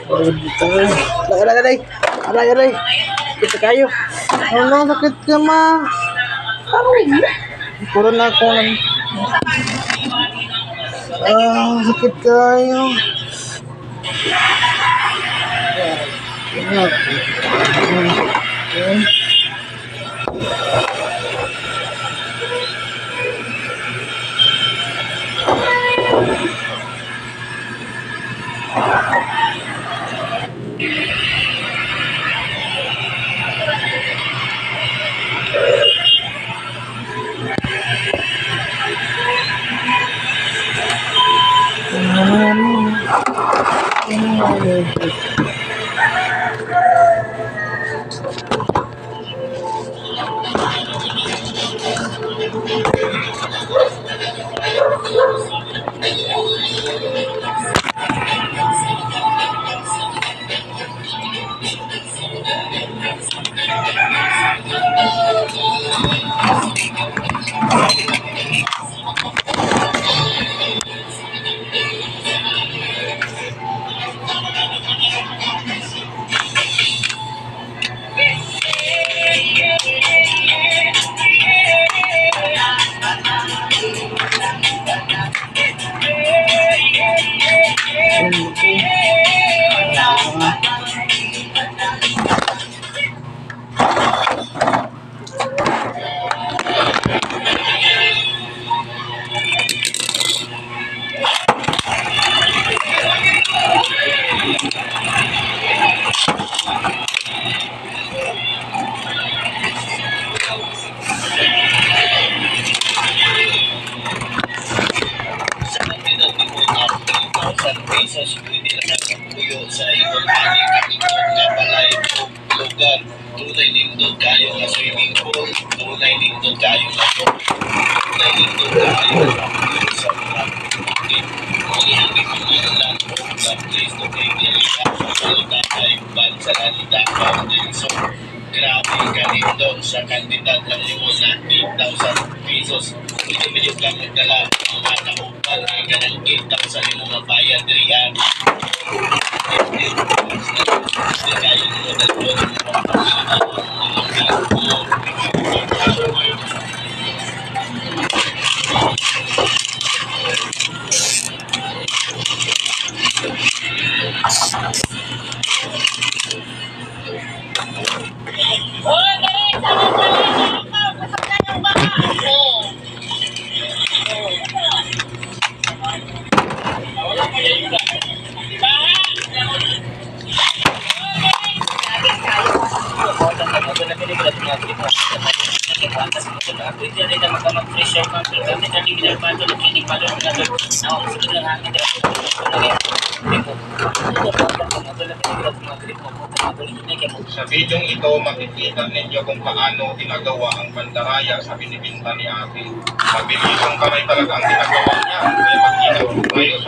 Aray. Aray. Kita kayo. Ano, sakit ka ma. Puro na ako ng... sakit kayo. Pesos pwede na nagpuyo sa ibang kapalay lugar. Tunay nindot kayo nga swimming pool, tunay nindot kayo nga tunay nindot kayo sa mga hindi pangalan na place to take the ban sa Lanita Foundation. Grabe ka nindot sa kandidat ng yun na 8,000 pesos. Medyo ka magdala ang mga naupal ay ganang 8,000 yung mga bayan riyan. Sa videong ito, makikita ninyo kung paano ginagawa ang bandaraya sa binibinta ni Ate. Mabilis ang kamay talaga ang ginagawa niya. Kaya mag-inaw tayo